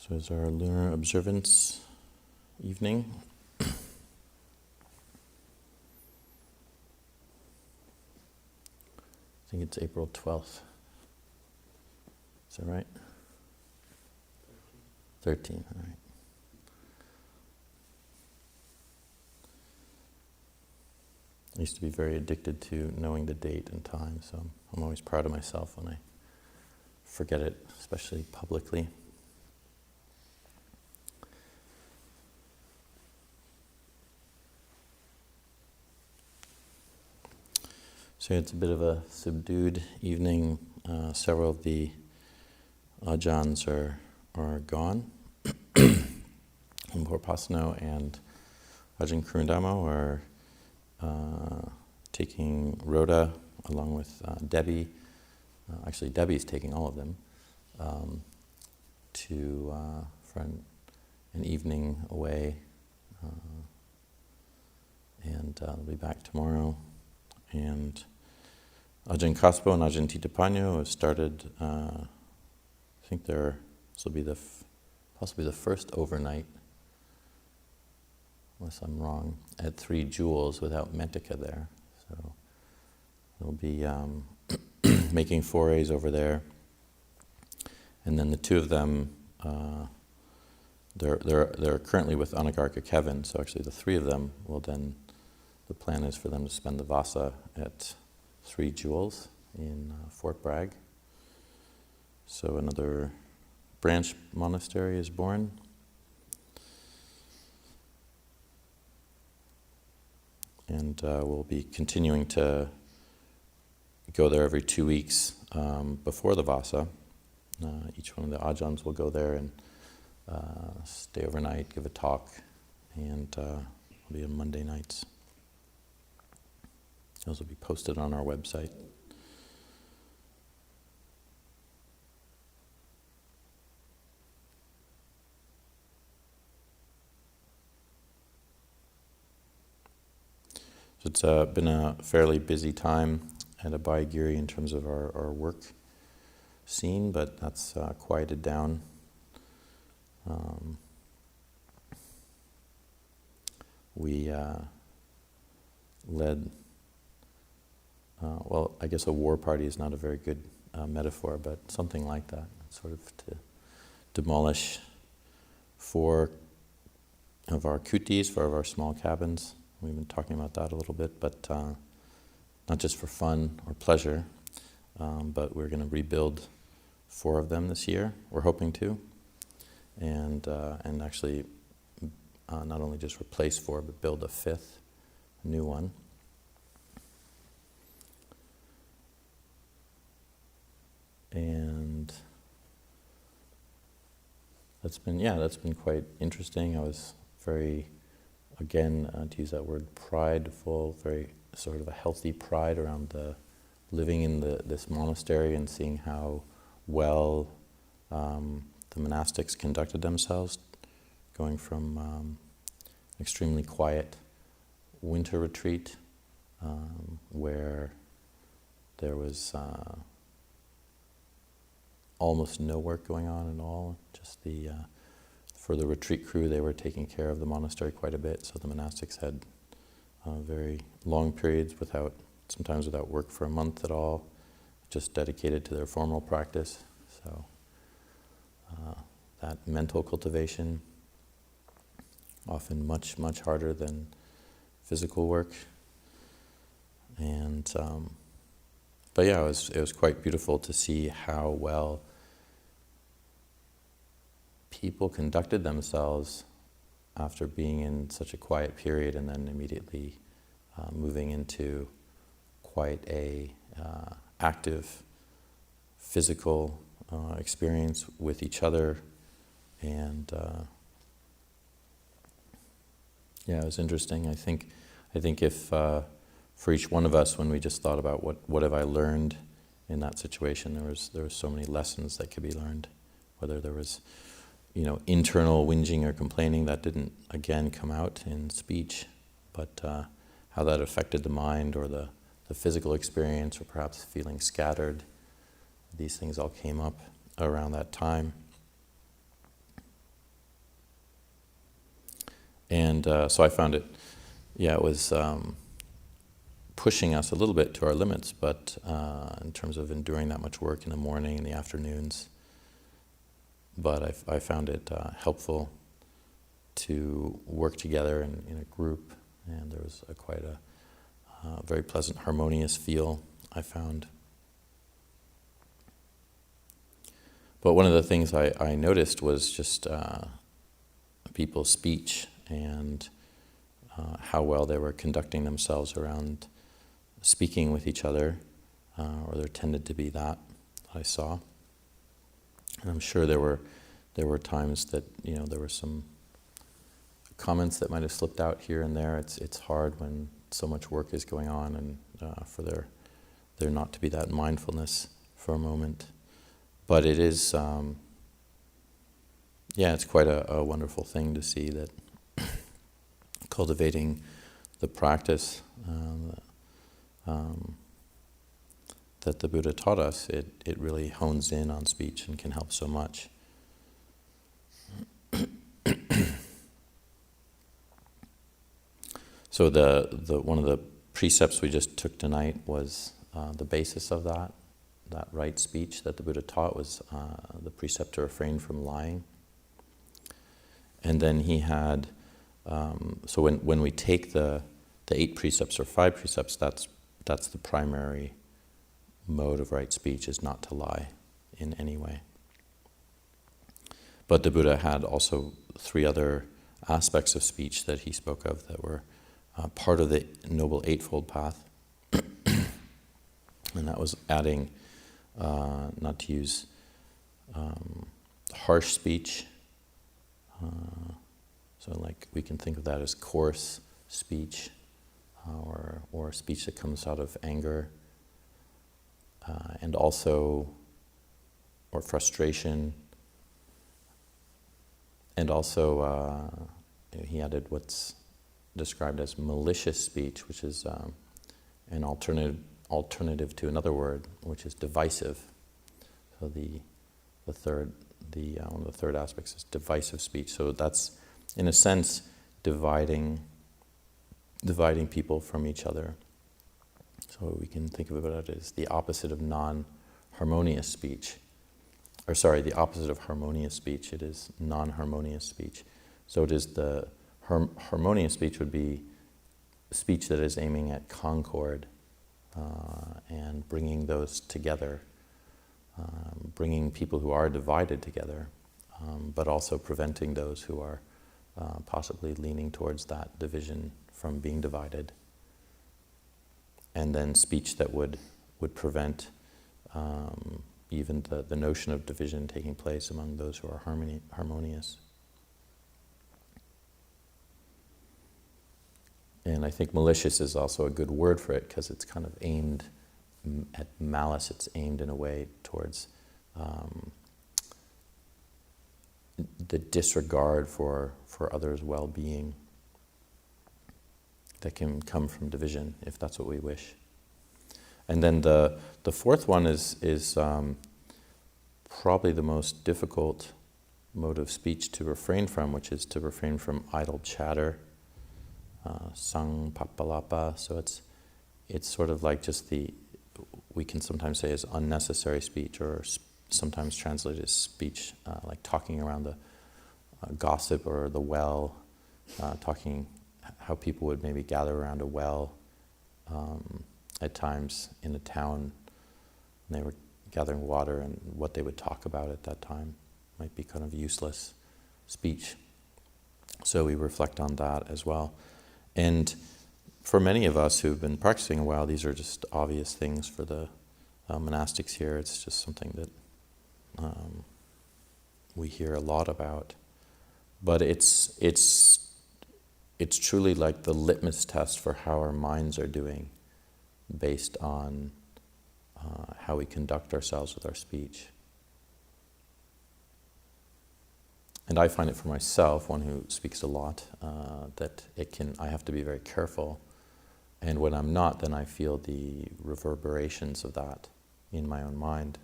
So it's our lunar observance evening. I think it's April 12th. Is that right? 13, all right. I used to be very addicted to knowing the date and time, so I'm always proud of myself when I forget it, especially publicly. So it's a bit of a subdued evening. Several of the Ajahns are gone. Porpasano and Ajahn Cunda are taking Rhoda along with Debbie. Actually, Debbie's taking all of them for an evening away, and they'll be back tomorrow. And Ajahn Kaspo and Ajahn Titapanyo have started. I think this will be possibly the first overnight, unless I'm wrong, at 3 Jewels without Mentika there. So they'll be making forays over there. And then the 2 of them, they're currently with Anagarika Kevin. So actually, the 3 of them will then. The plan is for them to spend the Vasa at 3 Jewels in Fort Bragg. So another branch monastery is born. And we'll be continuing to go there every 2 weeks before the Vasa. Each one of the Ajahns will go there and stay overnight, give a talk, and it'll be on Monday nights. Those will be posted on our website. So it's been a fairly busy time at Abhayagiri in terms of our work scene, but that's quieted down. We led, I guess a war party is not a very good metaphor, but something like that, sort of to demolish 4 of our kutis, 4 of our small cabins. We've been talking about that a little bit, but not just for fun or pleasure, but we're going to rebuild 4 of them this year. We're hoping to, and actually not only just replace 4, but build a 5th, new one. And that's been quite interesting. I was very, again, to use that word, prideful, very sort of a healthy pride around living in this monastery and seeing how well the monastics conducted themselves, going from extremely quiet winter retreat where there was almost no work going on at all. Just for the retreat crew, they were taking care of the monastery quite a bit. So the monastics had very long periods sometimes without work for a month at all, just dedicated to their formal practice. So that mental cultivation, often much, much harder than physical work. And but yeah, it was quite beautiful to see how well people conducted themselves after being in such a quiet period and then immediately moving into quite a active physical experience with each other. And it was interesting. I think if for each one of us, when we just thought about what have I learned in that situation, there was so many lessons that could be learned. Whether there was, internal whinging or complaining that didn't again come out in speech, but how that affected the mind or the physical experience, or perhaps feeling scattered. These things all came up around that time. And so I found it, it was pushing us a little bit to our limits, but in terms of enduring that much work in the morning and the afternoons. But I found it helpful to work together in a group, and there was quite a very pleasant, harmonious feel, I found. But one of the things I noticed was just people's speech and how well they were conducting themselves around speaking with each other, or there tended to be that I saw. And I'm sure there were times that there were some comments that might have slipped out here and there. It's hard when so much work is going on, and for there not to be that mindfulness for a moment. But it is, it's quite a wonderful thing to see that cultivating the practice that the Buddha taught us, it really hones in on speech and can help so much. So the one of the precepts we just took tonight was the basis of that right speech that the Buddha taught was the precept to refrain from lying. And then he had, so when we take the 8 precepts or 5 precepts, that's the primary mode of right speech, is not to lie in any way. But the Buddha had also 3 other aspects of speech that he spoke of that were part of the Noble Eightfold Path. And that was adding not to use harsh speech. So like we can think of that as coarse speech, or speech that comes out of anger, and also, or frustration, and also he added what's described as malicious speech, which is an alternative to another word, which is divisive. So one of the third aspects is divisive speech. So that's, in a sense, dividing people from each other. So we can think of it as the opposite of non-harmonious speech. Or sorry, the opposite of harmonious speech. It is non-harmonious speech. So it is the harmonious speech would be speech that is aiming at concord and bringing those together, bringing people who are divided together, but also preventing those who are possibly leaning towards that division from being divided. And then speech that would prevent even the notion of division taking place among those who are harmonious. And I think malicious is also a good word for it, because it's kind of aimed at malice. It's aimed in a way towards the disregard for others' well-being that can come from division, if that's what we wish. And then the fourth one is probably the most difficult mode of speech to refrain from, which is to refrain from idle chatter, sang papalapa. So it's sort of like just we can sometimes say is unnecessary speech, or sometimes translated as speech like talking around the gossip or the well, talking how people would maybe gather around a well at times in a town, and they were gathering water, and what they would talk about at that time might be kind of useless speech. So we reflect on that as well. And for many of us who've been practicing a while, these are just obvious things for the monastics here. It's just something that we hear a lot about. But it's truly like the litmus test for how our minds are doing, based on how we conduct ourselves with our speech. And I find it for myself, one who speaks a lot, that I have to be very careful. And when I'm not, then I feel the reverberations of that in my own mind.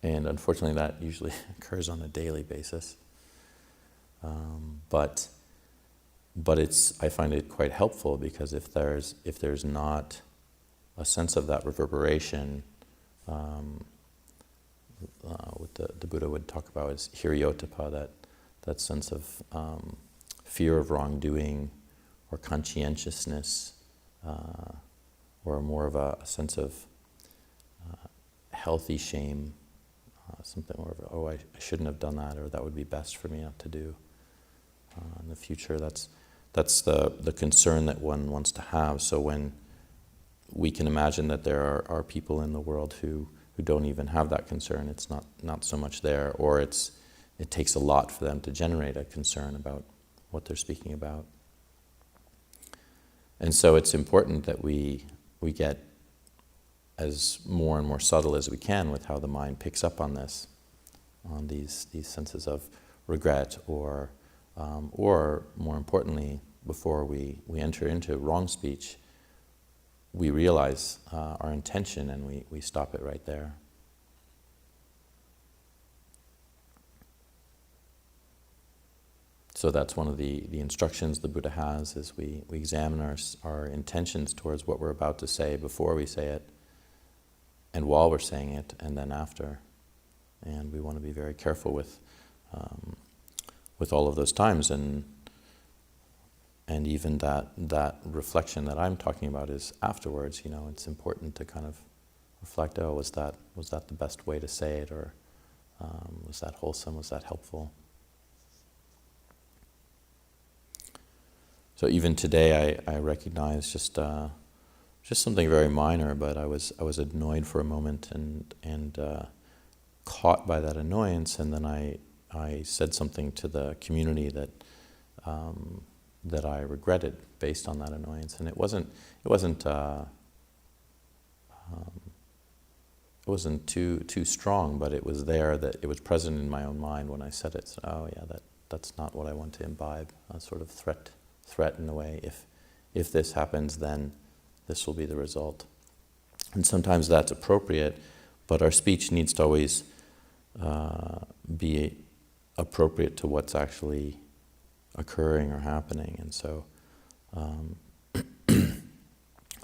And unfortunately, that usually occurs on a daily basis. But I find it quite helpful, because if there's not a sense of that reverberation, what the Buddha would talk about is hiriotapa, that sense of fear of wrongdoing, or conscientiousness, or more of a sense of healthy shame, something more of, I shouldn't have done that, or that would be best for me not to do in the future. That's the concern that one wants to have. So when we can imagine that there are people in the world who don't even have that concern, it's not so much there, or it takes a lot for them to generate a concern about what they're speaking about. And so it's important that we get as more and more subtle as we can with how the mind picks up on this, on these senses of regret, or more importantly, before we enter into wrong speech, we realize our intention, and we stop it right there. So that's one of the instructions the Buddha has, is we examine our intentions towards what we're about to say before we say it, and while we're saying it, and then after. And we want to be very careful with all of those times, and even that reflection that I'm talking about is afterwards. It's important to kind of reflect, was that the best way to say it, or was that wholesome, was that helpful? So even today, I recognize just something very minor, but I was annoyed for a moment, and caught by that annoyance, and then I said something to the community that I regretted based on that annoyance, and it wasn't too strong, but it was there, that it was present in my own mind when I said it. So, that's not what I want to imbibe, a sort of threat in a way. If this happens, then this will be the result. And sometimes that's appropriate, but our speech needs to always be appropriate to what's actually occurring or happening. And so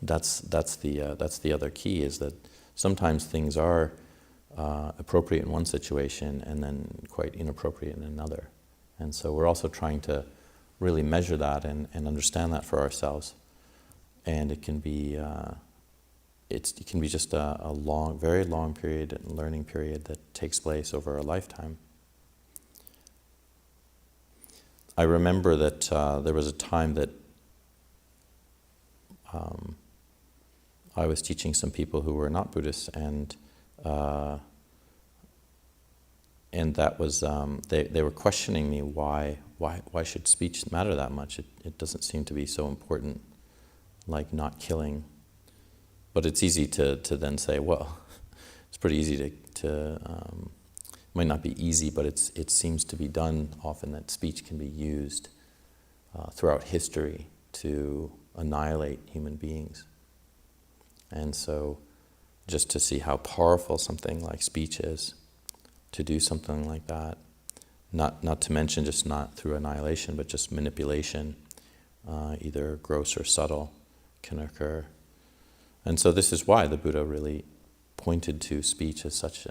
that's the other key, is that sometimes things are appropriate in one situation and then quite inappropriate in another. And so we're also trying to really measure that and understand that for ourselves. And it can be just a long, very long period, and learning period that takes place over a lifetime. I remember that there was a time that I was teaching some people who were not Buddhists, and that was they were questioning me, why should speech matter that much? It doesn't seem to be so important, like not killing. But it's easy to then say, well, it's pretty easy to might not be easy, but it seems to be done often, that speech can be used throughout history to annihilate human beings. And so just to see how powerful something like speech is, to do something like that, not to mention just not through annihilation, but just manipulation, either gross or subtle, can occur. And so this is why the Buddha really pointed to speech as such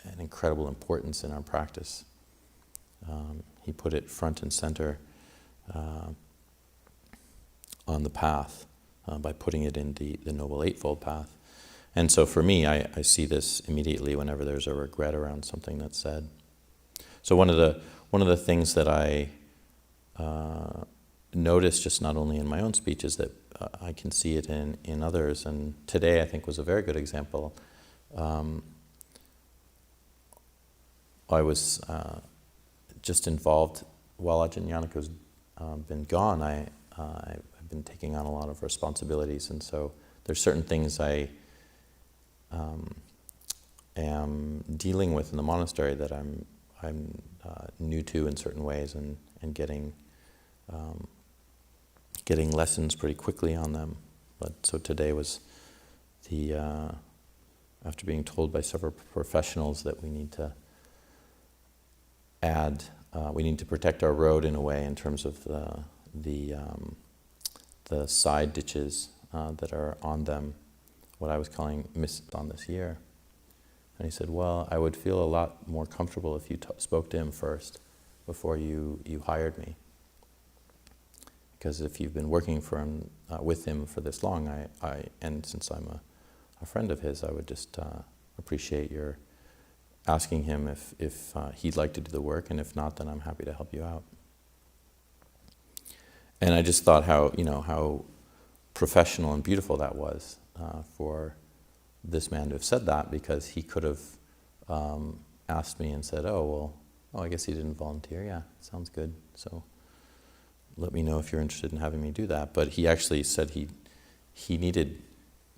an incredible importance in our practice. He put it front and center on the path by putting it in the Noble Eightfold Path. And so for me, I see this immediately whenever there's a regret around something that's said. So one of the things that I notice, just not only in my own speech, is that I can see it in others. And today, I think, was a very good example. I was just involved while Ajahn Cunda's been gone. I've been taking on a lot of responsibilities, and so there's certain things I am dealing with in the monastery that I'm new to in certain ways, and getting lessons pretty quickly on them. But so today was after being told by several professionals that we need to add we need to protect our road in a way in terms of the side ditches that are on them, what I was calling missed on this year. And he said, well, I would feel a lot more comfortable if you spoke to him first before you hired me. Because if you've been working for him, with him for this long, and since I'm a friend of his, I would just appreciate your asking him if he'd like to do the work, and if not, then I'm happy to help you out. And I just thought how professional and beautiful that was for this man to have said that, because he could have asked me and said, oh, I guess he didn't volunteer. Yeah, sounds good. So let me know if you're interested in having me do that. But he actually said he needed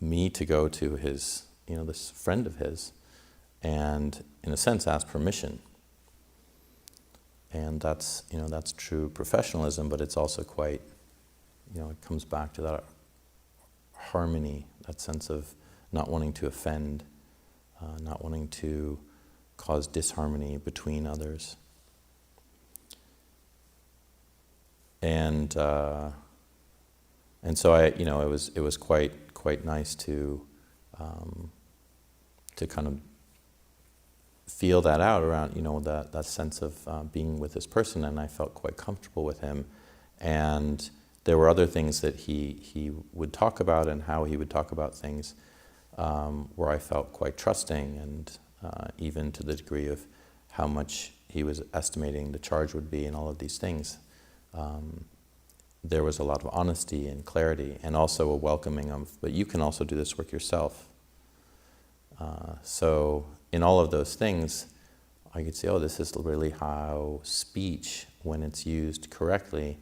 me to go to his, this friend of his, and in a sense ask permission. And that's true professionalism, but it's also quite, it comes back to that harmony, that sense of not wanting to offend, not wanting to cause disharmony between others. And so it was quite nice to kind of feel that out around, that sense of being with this person, and I felt quite comfortable with him. And there were other things that he would talk about, and how he would talk about things, where I felt quite trusting, and even to the degree of how much he was estimating the charge would be, and all of these things. There was a lot of honesty and clarity, and also a welcoming of, but you can also do this work yourself. So in all of those things, I could say, this is really how speech, when it's used correctly,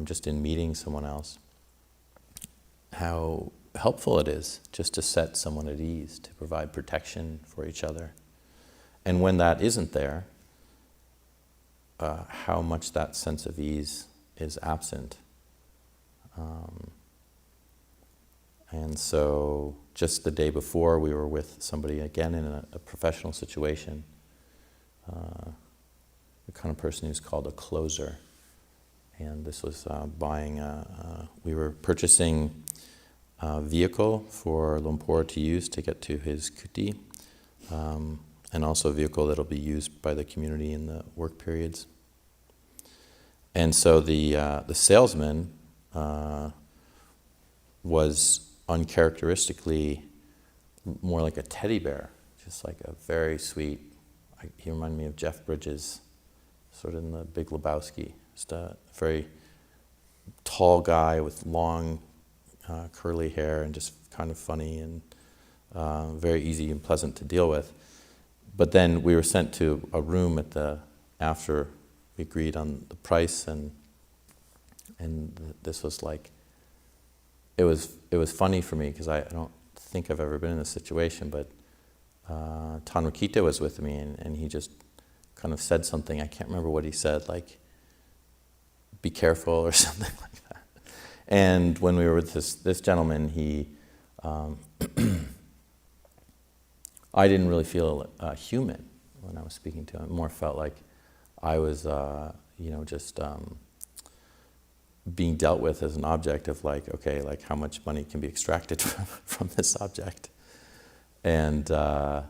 just in meeting someone else, how helpful it is just to set someone at ease, to provide protection for each other. And when that isn't there, how much that sense of ease is absent. And so just the day before, we were with somebody again in a professional situation, the kind of person who's called a closer. And this was we were purchasing a vehicle for Lumpur to use to get to his kuti, and also a vehicle that'll be used by the community in the work periods. And so the salesman was uncharacteristically more like a teddy bear, just like a very sweet. He reminded me of Jeff Bridges, sort of in The Big Lebowski. Just a very tall guy with long curly hair, and just kind of funny, and very easy and pleasant to deal with. But then we were sent to a room after we agreed on the price, and this was like, it was funny for me, because I don't think I've ever been in this situation, but Tanrakita was with me, and he just kind of said something, I can't remember what he said, like, be careful or something like that. And when we were with this gentleman, he, I didn't really feel human when I was speaking to him. It more felt like I was, just being dealt with as an object of how much money can be extracted from this object. And there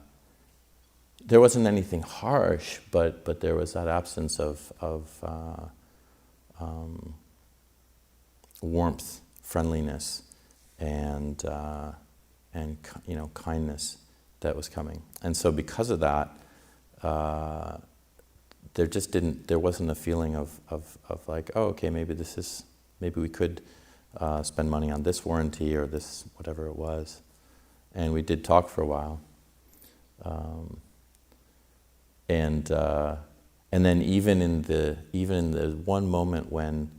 wasn't anything harsh, but there was that absence of warmth, friendliness, and kindness that was coming. And so because of that, there wasn't a feeling of like, oh, okay, maybe we could spend money on this warranty or this whatever it was. And we did talk for a while. And then even in the one moment when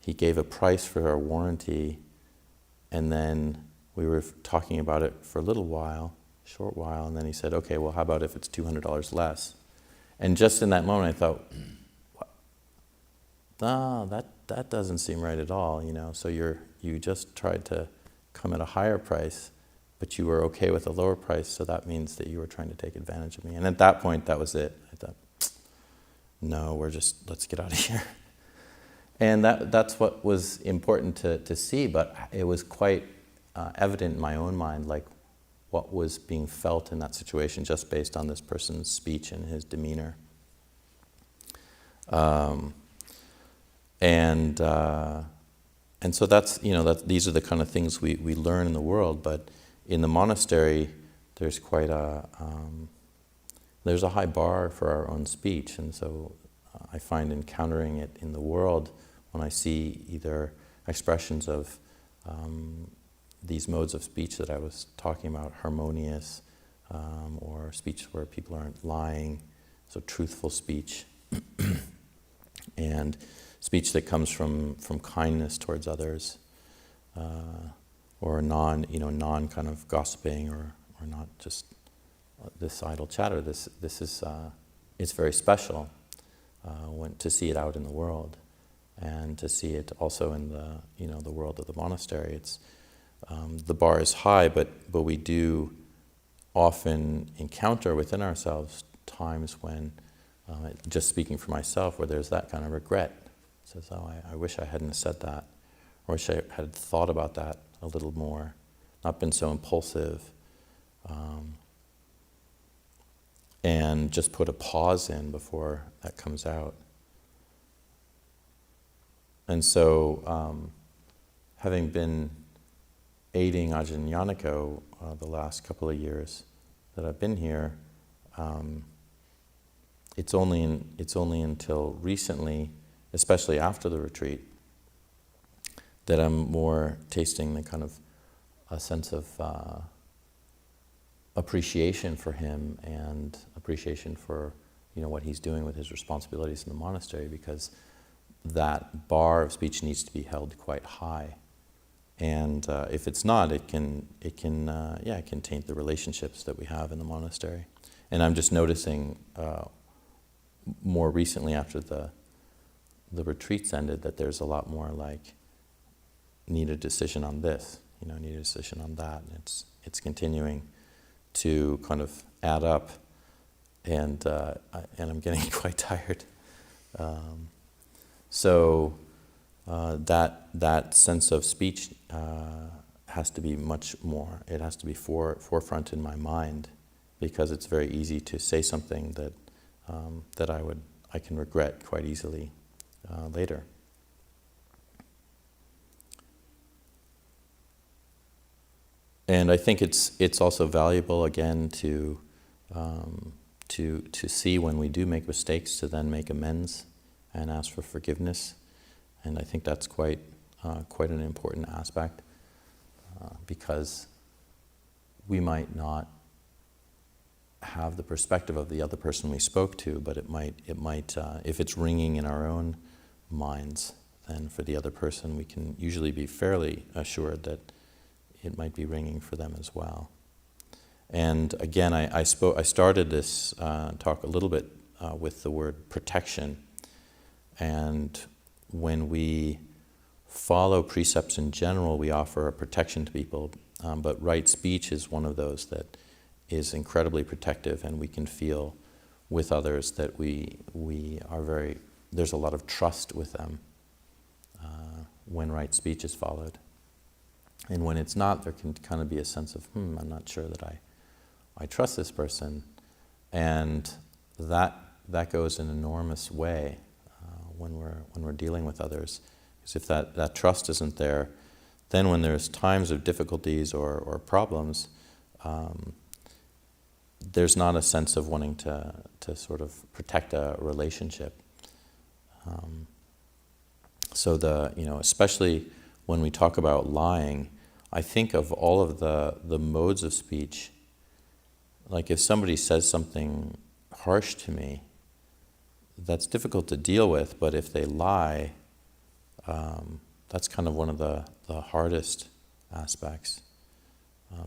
he gave a price for our warranty, and then we were talking about it for a short while, and then he said, okay, well, how about if it's $200 less? And just in that moment, I thought, no, that doesn't seem right at all, So you just tried to come at a higher price, but you were okay with a lower price, so that means that you were trying to take advantage of me. And at that point, that was it. I thought, no, let's get out of here. And that's what was important to see, but it was quite evident in my own mind, like what was being felt in that situation just based on this person's speech and his demeanor. And so that's, these are the kind of things we learn in the world, but in the monastery, there's quite there's a high bar for our own speech, and so I find encountering it in the world when I see either expressions of these modes of speech that I was talking about, harmonious, or speech where people aren't lying, so truthful speech, and speech that comes from kindness towards others, or non kind of gossiping, or not just this idle chatter. This is it's very special to see it out in the world, and to see it also in the world of the monastery. It's the bar is high, but we do often encounter within ourselves times when, just speaking for myself, where there's that kind of regret. It says, oh, I wish I hadn't said that, or wish I had thought about that a little more, not been so impulsive, and just put a pause in before that comes out. And so, having been aiding Ajahn Yanako the last couple of years that I've been here, it's only until recently, especially after the retreat, that I'm more tasting the kind of a sense of appreciation for him, and appreciation for what he's doing with his responsibilities in the monastery, because that bar of speech needs to be held quite high, and if it's not, it can taint the relationships that we have in the monastery. And I'm just noticing more recently, after the retreats ended, that there's a lot more like, need a decision on this, need a decision on that, and it's continuing to kind of add up, and I'm getting quite tired. So that sense of speech has to be much more. It has to be forefront in my mind, because it's very easy to say something that I can regret quite easily later. And I think it's also valuable, again, to see when we do make mistakes, to then make amends and ask for forgiveness. And I think that's quite an important aspect, because we might not have the perspective of the other person we spoke to, but it might if it's ringing in our own minds, then for the other person we can usually be fairly assured that it might be ringing for them as well. And again, I started this talk a little bit with the word protection. And when we follow precepts in general, we offer a protection to people. But right speech is one of those that is incredibly protective, and we can feel with others that we are there's a lot of trust with them when right speech is followed. And when it's not, there can kind of be a sense of, I'm not sure that I trust this person. And that goes an enormous way when we're dealing with others. Because if that trust isn't there, then when there's times of difficulties or problems, there's not a sense of wanting to sort of protect a relationship. So especially when we talk about lying, I think of all of the modes of speech. Like if somebody says something harsh to me, that's difficult to deal with, but if they lie, that's kind of one of the hardest aspects.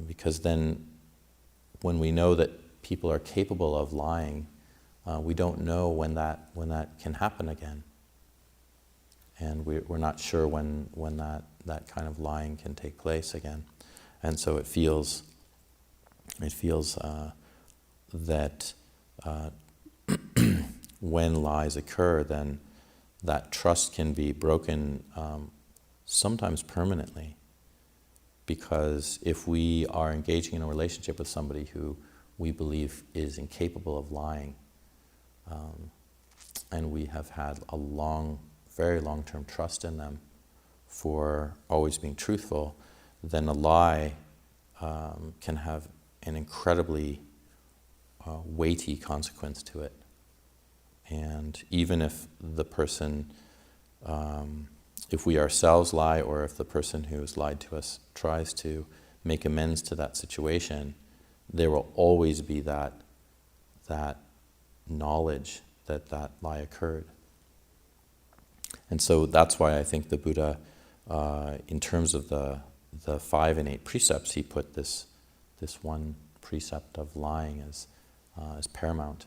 Because then when we know that people are capable of lying, we don't know when that can happen again. And we're not sure when that kind of lying can take place again. And so it feels that when lies occur, then that trust can be broken sometimes permanently. Because if we are engaging in a relationship with somebody who we believe is incapable of lying, and we have had a very long-term trust in them for always being truthful, then a lie can have an incredibly weighty consequence to it. And even if the person, if we ourselves lie, or if the person who has lied to us tries to make amends to that situation, there will always be that knowledge that lie occurred. And so that's why I think the Buddha, in terms of the 5 and 8 precepts, he put this one precept of lying as paramount.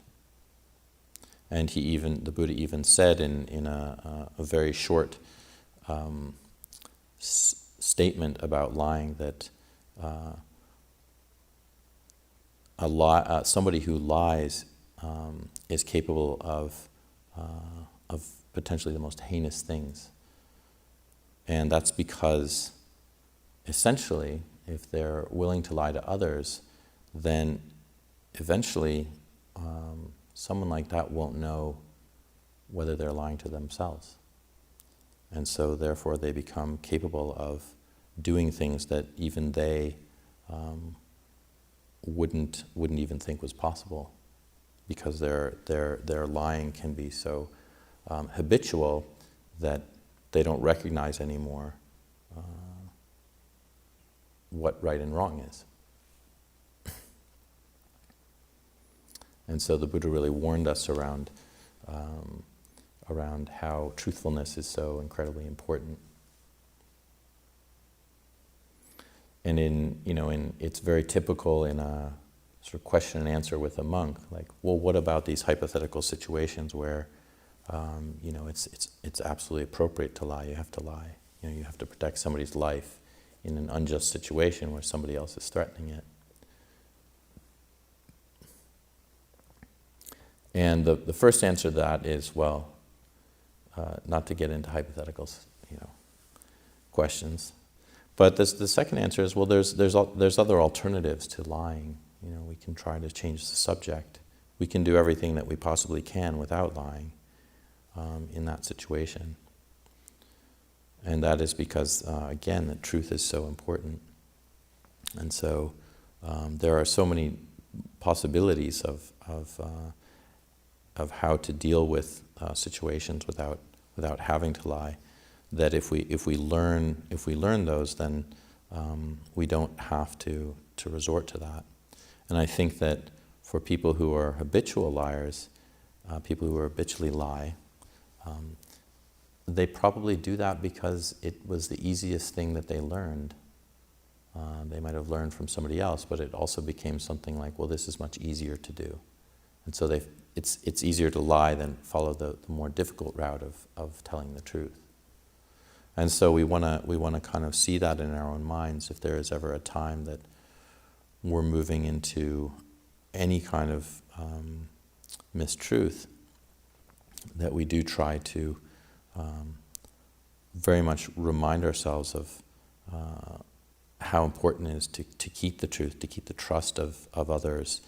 And the Buddha even said in a very short statement about lying that somebody who lies is capable of potentially the most heinous things. And that's because, essentially, if they're willing to lie to others, then eventually someone like that won't know whether they're lying to themselves. And so therefore they become capable of doing things that even they wouldn't even think was possible, because their lying can be so habitual that they don't recognize anymore what right and wrong is. And so the Buddha really warned us around how truthfulness is so incredibly important. And it's very typical in a sort of question and answer with a monk, like, well, what about these hypothetical situations where it's absolutely appropriate to lie? You have to lie. You have to protect somebody's life in an unjust situation where somebody else is threatening it. And the first answer to that is, well, not to get into hypothetical, questions. But the second answer is, well, there's other alternatives to lying. We can try to change the subject. We can do everything that we possibly can without lying in that situation. And that is because, again, that truth is so important. And so there are so many possibilities of how to deal with situations without having to lie, that if we learn those, then we don't have to resort to that. And I think that for people who are habitual liars, people who habitually lie, they probably do that because it was the easiest thing that they learned. They might have learned from somebody else, but it also became something like, well, this is much easier to do. And so it's easier to lie than follow the more difficult route of telling the truth. And so we want to kind of see that in our own minds. If there is ever a time that we're moving into any kind of mistruth, that we do try to very much remind ourselves of how important it is to keep the truth, to keep the trust of others,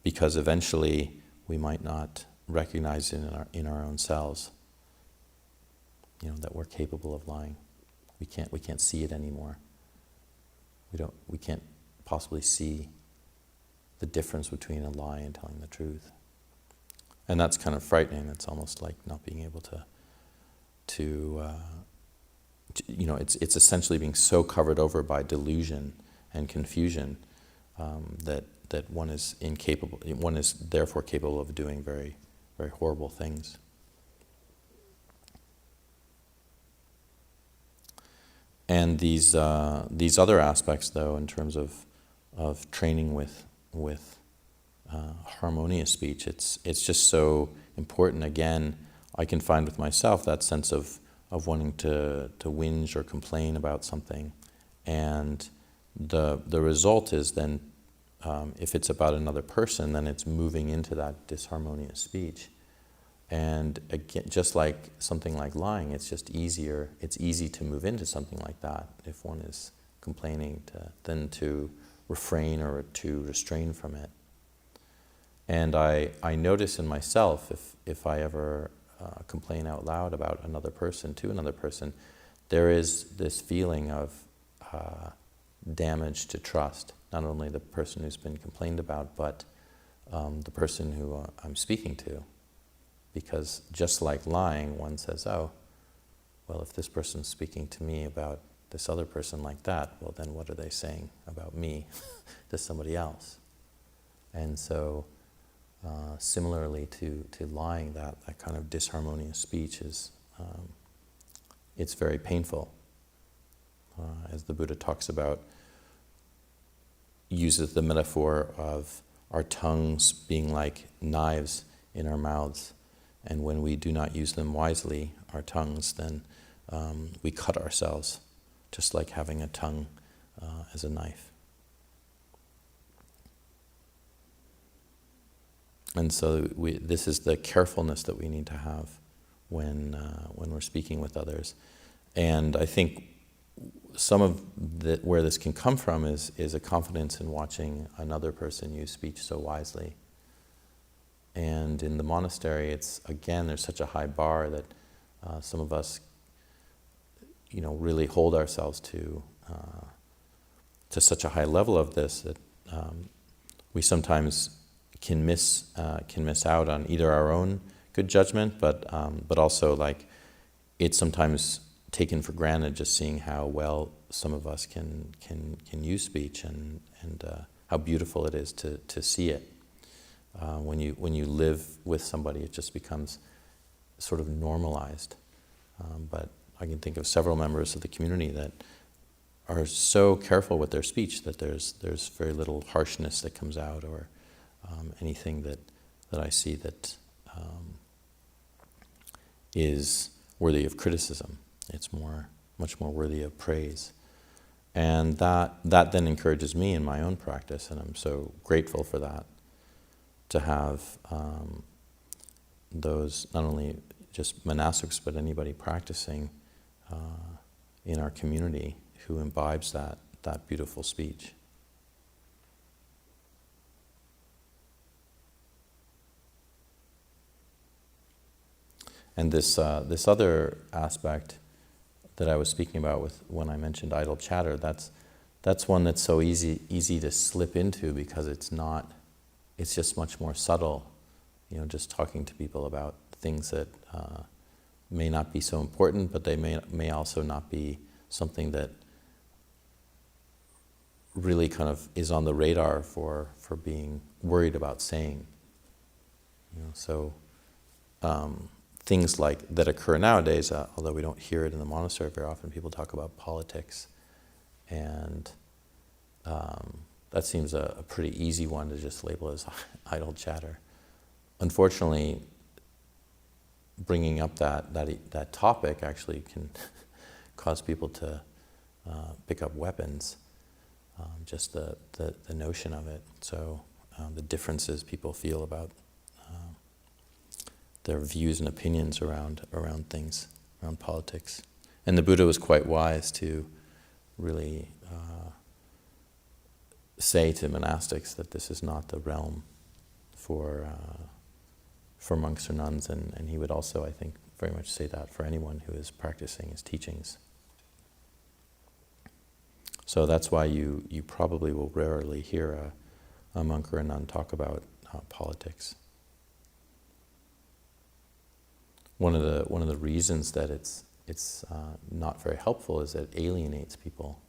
because eventually we might not recognize it in our own selves, that we're capable of lying. We can't see it anymore. We can't possibly see the difference between a lie and telling the truth. And that's kind of frightening. It's almost like not being able to it's essentially being so covered over by delusion and confusion that one is incapable. One is therefore capable of doing very, very horrible things. And these other aspects, though, in terms of training with harmonious speech, it's just so important. Again, I can find with myself that sense of wanting to whinge or complain about something, and the result is then if it's about another person, then it's moving into that disharmonious speech. And again, just like something like lying, it's just easier. It's easy to move into something like that if one is complaining than to refrain or to restrain from it. And I notice in myself, if I ever complain out loud about another person to another person, there is this feeling of damage to trust, not only the person who's been complained about, but the person who I'm speaking to. Because just like lying, one says, oh, well, if this person's speaking to me about this other person like that, well, then what are they saying about me to somebody else? And so, similarly to lying, that kind of disharmonious speech is, it's very painful. As the Buddha talks about, uses the metaphor of our tongues being like knives in our mouths. And when we do not use them wisely, our tongues, then we cut ourselves, just like having a tongue as a knife. And so this is the carefulness that we need to have when we're speaking with others. And I think some of where this can come from is a confidence in watching another person use speech so wisely. And in the monastery, there's such a high bar that some of us, really hold ourselves to such a high level of this that we sometimes can miss out on either our own good judgment, but also like it's sometimes taken for granted just seeing how well some of us can use speech and how beautiful it is to see it. When you live with somebody, it just becomes sort of normalized. But I can think of several members of the community that are so careful with their speech that there's very little harshness that comes out, or anything that I see that is worthy of criticism. It's much more worthy of praise. And that then encourages me in my own practice, and I'm so grateful for that. To have those, not only just monastics, but anybody practicing in our community who imbibes that beautiful speech. And this other aspect that I was speaking about when I mentioned idle chatter, that's one that's so easy to slip into because it's just much more subtle, just talking to people about things that may not be so important, but they may also not be something that really kind of is on the radar for being worried about saying. So things like that occur nowadays, although we don't hear it in the monastery very often, people talk about politics, and that seems a pretty easy one to just label as idle chatter. Unfortunately, bringing up that topic actually can cause people to pick up weapons, just the notion of it. So the differences people feel about their views and opinions around things, around politics. And the Buddha was quite wise to really say to monastics that this is not the realm for monks or nuns, and he would also, I think, very much say that for anyone who is practicing his teachings. So that's why you probably will rarely hear a monk or a nun talk about politics. One of the reasons that it's not very helpful is that it alienates people.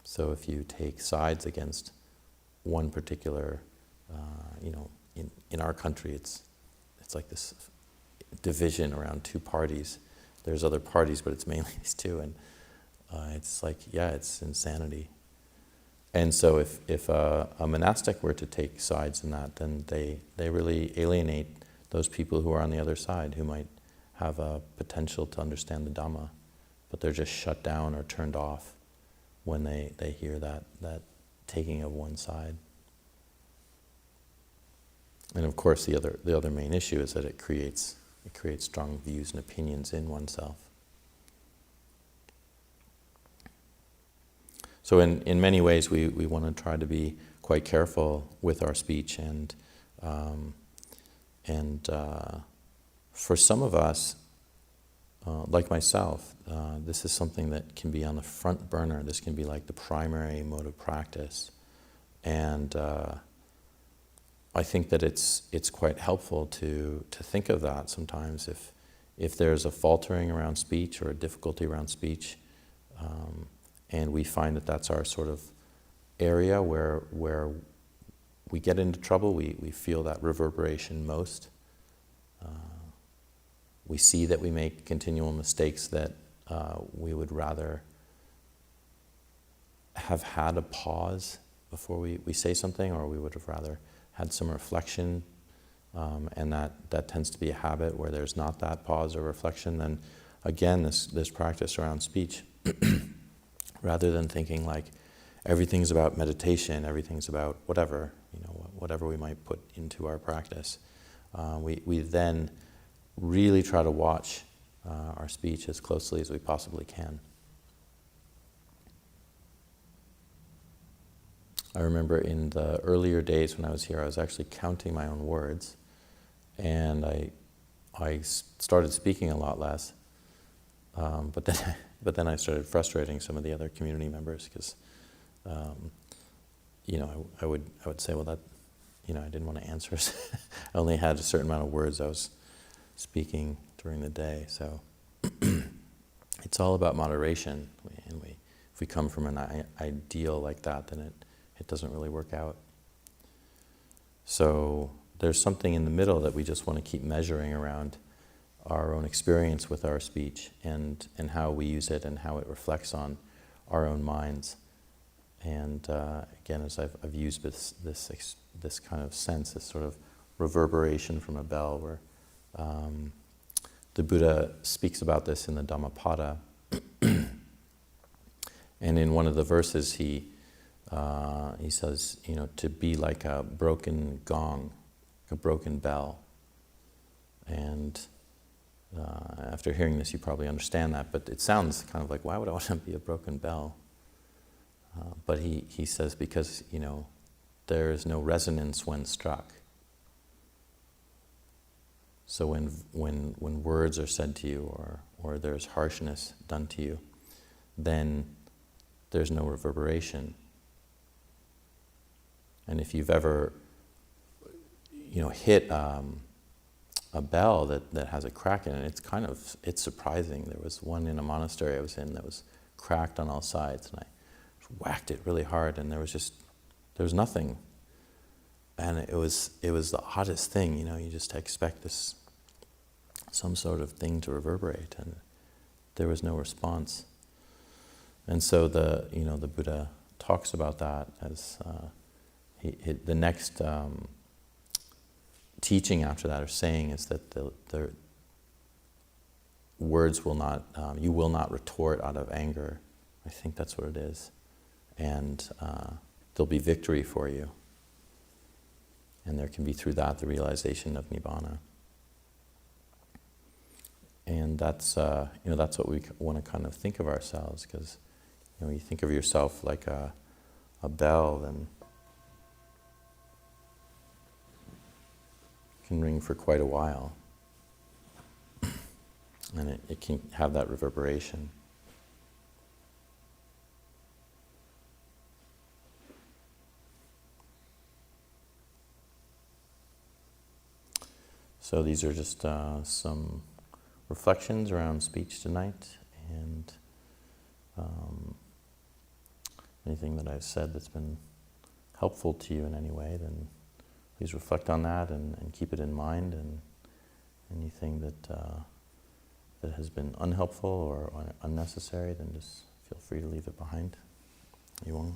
So if you take sides against one particular, in our country, it's like this division around two parties. There's other parties, but it's mainly these two, and it's like, it's insanity. And so if a monastic were to take sides in that, then they really alienate those people who are on the other side, who might have a potential to understand the Dhamma, but they're just shut down or turned off when they hear that taking of one side. And of course, the other main issue is that it creates strong views and opinions in oneself. So in many ways, we want to try to be quite careful with our speech, and for some of us, like myself, this is something that can be on the front burner. This can be like the primary mode of practice, and I think that it's quite helpful to think of that sometimes. If there's a faltering around speech or a difficulty around speech, and we find that that's our sort of area where we get into trouble, we feel that reverberation most. We see that we make continual mistakes that we would rather have had a pause before we say something, or we would have rather had some reflection, and that tends to be a habit where there's not that pause or reflection. Then again, this practice around speech, rather than thinking like everything's about meditation, everything's about whatever we might put into our practice, we then really try to watch our speech as closely as we possibly can. I remember in the earlier days when I was here, I was actually counting my own words, and I started speaking a lot less. But then I started frustrating some of the other community members because, I would say, well, that, I didn't want to answer. I only had a certain amount of words I was speaking during the day. So it's all about moderation. If we come from an ideal like that, then it doesn't really work out. So there's something in the middle that we just want to keep measuring around our own experience with our speech and how we use it and how it reflects on our own minds. And again, as I've used this kind of sense, this sort of reverberation from a bell, where the Buddha speaks about this in the Dhammapada. And in one of the verses, he says, to be like a broken gong, a broken bell. And after hearing this, you probably understand that, but it sounds kind of like, why would I want to be a broken bell? But he says, because, there is no resonance when struck. So when words are said to you, or there's harshness done to you, then there's no reverberation. And if you've ever, hit a bell that has a crack in it, it's surprising. There was one in a monastery I was in that was cracked on all sides, and I whacked it really hard, and there was nothing. And it was the oddest thing, you just expect some sort of thing to reverberate, and there was no response. And so the Buddha talks about that as the next teaching after that, or saying, is that the words will not, you will not retort out of anger. I think that's what it is. And there'll be victory for you. And there can be through that the realization of Nibbana. And that's what we want to kind of think of ourselves, because you think of yourself like a bell, and can ring for quite a while, and it can have that reverberation. So these are just some reflections around speech tonight, and anything that I've said that's been helpful to you in any way, then please reflect on that and keep it in mind, and anything that has been unhelpful or unnecessary, then just feel free to leave it behind. You won't.